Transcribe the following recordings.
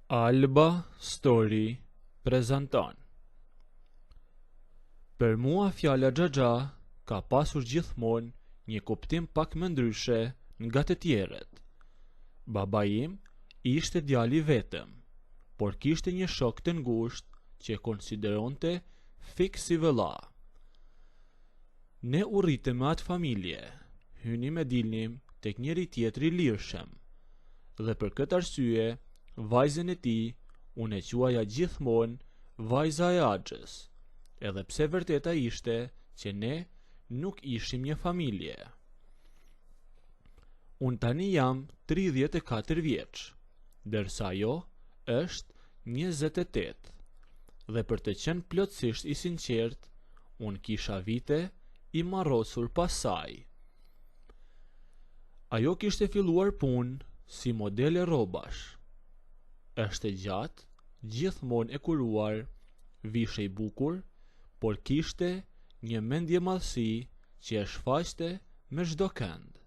Alba Story prezanton. Për mua fjala xhaxha ka pasur gjithmonë një kuptim pak më ndryshe nga të tjerët. Baba im ishte djali vetëm, por kishte një shok të ngushtë që e konsideronte fik si vëlla. Ne u rritëm me atë familje, hynim e dilnim tek njëri tjetri lirshëm, dhe për këtë arsye vajzën e tij unë e quaja gjithmonë vajza e Axhës, edhe pse vërteta ishte që ne nuk ishim një familje. Unë tani jam 34 vjeç, dërsa ajo është 28, dhe për të qenë plotësisht i sinqert, unë kisha vite i marrosur pas saj. Ajo kishte filluar punë si modele rrobash. Është e gjatë, gjithmonë e kuruar, vishej bukur, por kishte një mendje madhësi që e shfaqte me çdo kënd.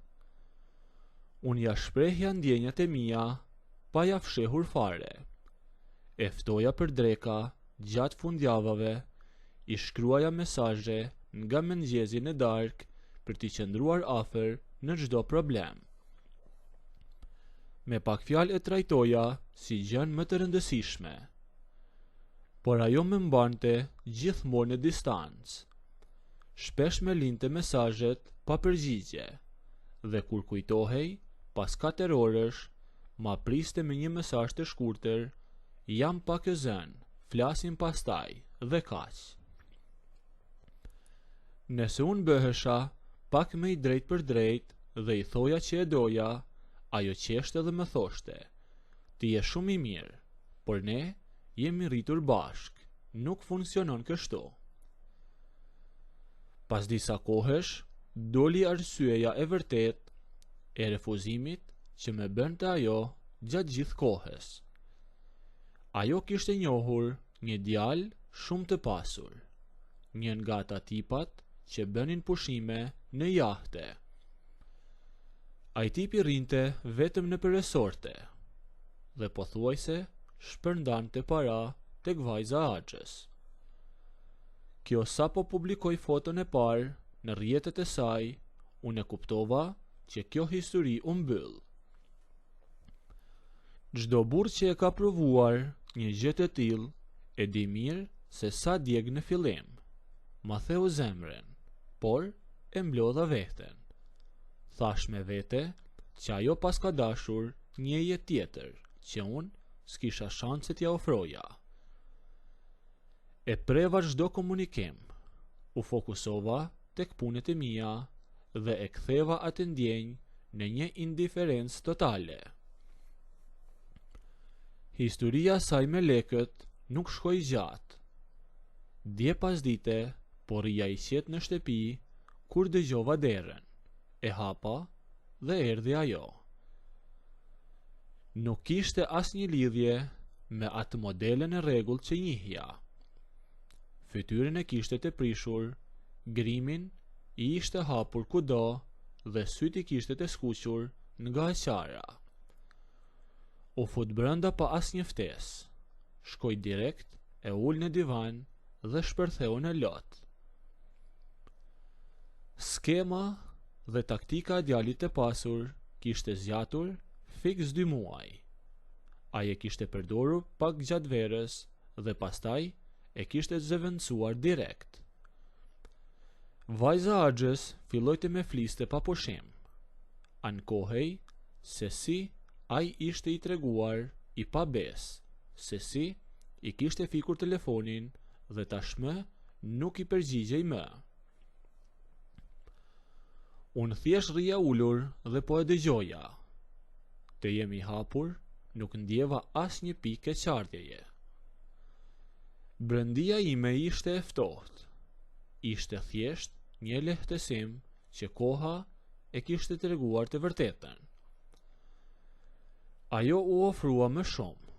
Unë ja shprehja ndjenjat e mia pa ja fshehur fare. E ftoja për dreka gjatë fundjavave, i shkruaja mesazhe nga mëngjesi në darkë për t'i qëndruar afër në çdo problem. Me pak fjalë e trajtoja si gjën më të rëndësishme, por ajo më mbante gjithmonë në distancë. Shpesh më linte mesazhet pa përgjigje, dhe kur kujtohej, pas 4 orësh, ma priste me një mesazh të shkurtër: "Jam pak e zënë, flasim pastaj", dhe kaq. Nëse unë bëhesha pak më i drejt për drejt dhe i thoja që e doja, ajo qeshte dhe më thoshte: "Ti je shumë i mirë, por ne jemi rritur bashk, nuk funksionon kështu." Pas disa kohësh, doli arsyeja e vërtet e refuzimit që më bënte ajo gjatë gjithë kohës. Ajo kishte njohur një djalë shumë të pasur, një nga ata tipat që bënin pushime në jahte. Ai tipi rrinte vetëm në resorte dhe pothuajse shpërndante para tek vajza e Axhës. Kjo sapo publikoi foton e parë në rrjetet e saj, unë e kuptova që kjo histori u mbyll. Çdo burr që e ka provuar një gjë të tillë e di mirë se sa djeg në fillim. Ma theu zemrën, por e mblodha veten. Thash me vete që ajo pas ka dashur një jetë tjetër që unë s'kisha shanse t'ja ofroja. E preva çdo komunikim, u fokusova tek punët e mia dhe e ktheva atë ndjenjë në një indiferencë totale. Historia saj me lekët nuk shkoi gjatë. Dje pas dite, por rija i qetë në shtëpi kur dëgjova derën. E hapa dhe erdhi ajo. Nuk kishte asnjë lidhje me atë modelen e rregullt që njihja. Fytyrën e kishte të prishur, grimin i ishte hapur kudo dhe syt i kishte të skuqur nga e qara. U fut brenda pa asnjë ftesë, shkoi direkt, e ul në divan dhe shpërtheu në lot. Skema dhe taktika e djalit të pasur kishte zgjatur fiks 2 muaj. Ai e kishte përdorur pak gjatë verës dhe pastaj e kishte zëvendësuar direkt. Vajza e Axhës filloi të më fliste pa pushim. Ankohej se si ai ishte i treguar i pabes, se si i kishte fikur telefonin dhe tashmë nuk i përgjigjej më. Unë thjesht rrija ulur dhe po e dëgjoja. Të jemi hapur, nuk ndjeva asnjë pikë qartjeje. Brendia ime ishte e ftohtë. Ishte thjesht një lehtësim që koha e kishte treguar të vërtetën. Ajo u ofrua më shumë.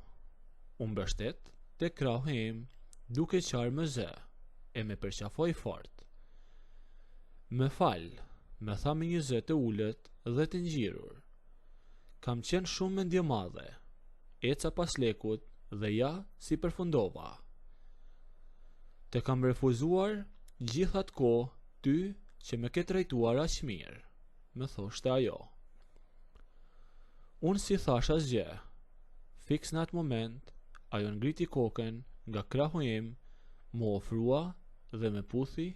U mbështet tek krahu im duke qarë më zë, e me përqafoi fort. "Më fal", më tha me një zë të ulët dhe të ngjirur. Kam qenë shumë mendje madhe. Eca pas lekut dhe ja si përfundova. Te kam refuzuar gjithat kohë ty që me ke trajtuar aq mirë, më thoshte ajo. Unë si thash asgjë. Fiks në atë moment, ajo ngriti kokën nga krahu im, më ofrua dhe me puthi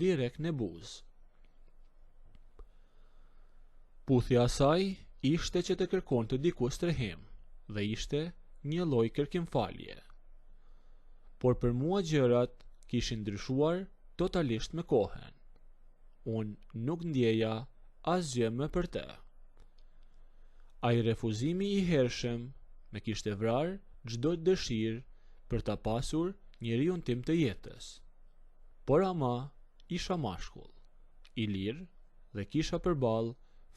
direkt në buzë. Puthja asaj ishte që të kërkonte diku strehim dhe ishte një lloj kërkimfalje. Por për mua gjërat kishin ndryshuar totalisht me kohën. Unë nuk ndjeja asgjë më për të. Ai refuzimi i hershëm me kishte vrarë çdo dëshirë për ta pasur njeriun tim të jetës. Por ama isha mashkull, i lirë dhe kisha përballë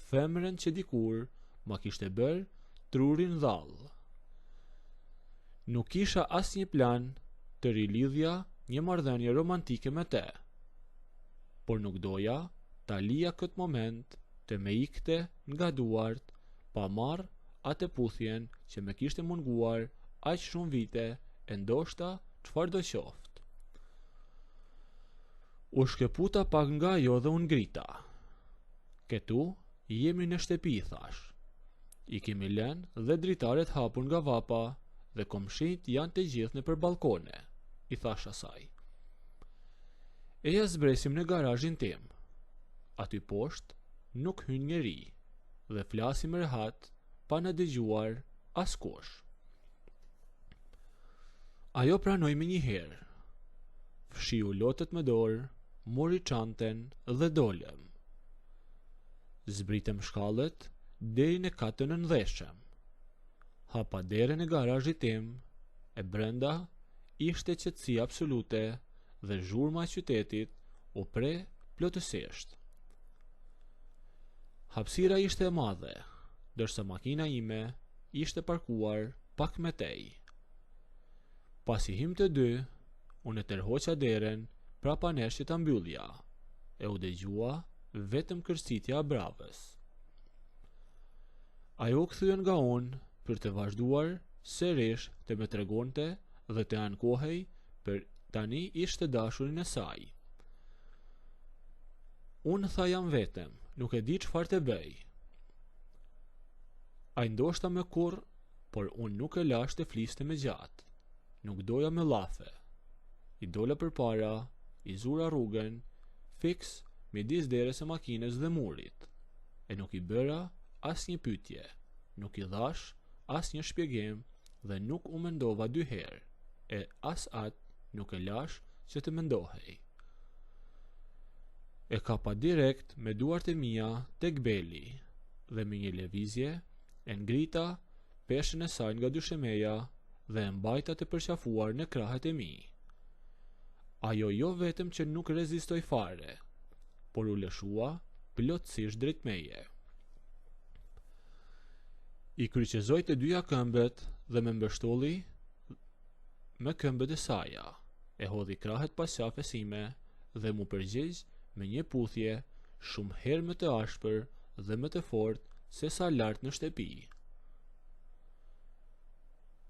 femrën që dikur ma kishte bërë trurin dhall. Nuk kisha asnjë plan të rilidhja një marrëdhënie romantike me te, por nuk doja ta lija këtë moment të me ikte nga duart pa marrë atë puthjen që me kishte munguar aq shumë vite e ndoshta çfarëdo qoftë. U shkëputa pak nga ajo dhe unë grita. Këtu jemi në shtëpi, thash. I kemi lënë dhe dritaret hapur nga vapa dhe komshit janë të gjithë nëpër balkone, i thash asaj. Eja zbresim në garazhin tim. Aty poshtë nuk hyn njeri dhe flasim rehat pa në dëgjuar askush. Ajo pranoi me njëherë. Fshiu lotët me dorë, mori çanten dhe dolëm. Zbritëm shkallët deri në katën e nëndheshëm. Hapa derën e garazhit tim, e brenda ishte qetësi absolute dhe zhurma e qytetit u pre plotësisht. Hapësira ishte e madhe, ndërsa makina ime ishte parkuar pak më tej. Pasi him të dy, unë e tërhoqa derën prapa nesh që ta mbyllja, e u dëgjua vetëm kërsitja e bravës. Ajo u kthyen nga unë për të vazhduar sërish të me tregonte dhe të ankohej për tani ishte dashurin e saj. Unë tha jam vetëm, nuk e di çfarë të bëj. Ai ndoshta me kurr, por unë nuk e lash të fliste me gjatë. Nuk doja me llafe. I dola përpara, i zura rrugën, fiks midis derës së makinës dhe murit, e nuk i bëra asnjë pyetje, nuk i dhash asnjë shpjegim dhe nuk u mendova dy herë, e as atë nuk e lash që të mendohej. E kapa direkt me duart e mia tek beli dhe me një lëvizje e ngrita peshën e saj nga dyshemeja dhe e mbajta të përqafuar në krahët e mi. Ajo jo vetëm që nuk rezistoi fare, por u lëshua plotësisht drejt meje. I kryqëzoi të dyja këmbët dhe me mbështolli me këmbët e saja, e hodhi krahët pas qafes ime dhe mu përgjigj me një puthje shumë herë më të ashpër dhe më të fortë se sa lart në shtëpi.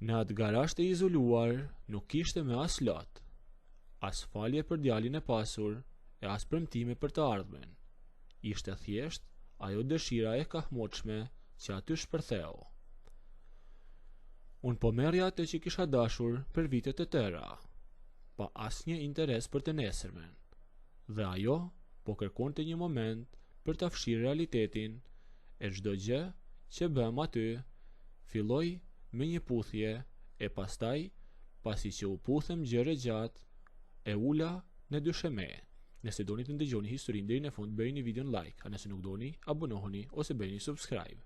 Në atë garazh të izoluar nuk kishte me as lot, as falje për djalin e pasur e as premtime për të ardhmen. Ishte thjesht ajo dëshira e kahmoçme që aty shpërtheu. Unë po merrja atë që kisha dashur për vitet e tëra, pa asnjë interes për të nesërmen, dhe ajo po kërkonte një moment për ta fshirë realitetin, e çdo gjë që bëm aty filloi me një puthje e pastaj, pasi që u puthem gjëre gjatë, e ula në dysheme. Nëse doni të ndëgjoni historinë deri në fund, bëjini videon like, a nëse nuk doni, abonohuni ose bëjini subscribe.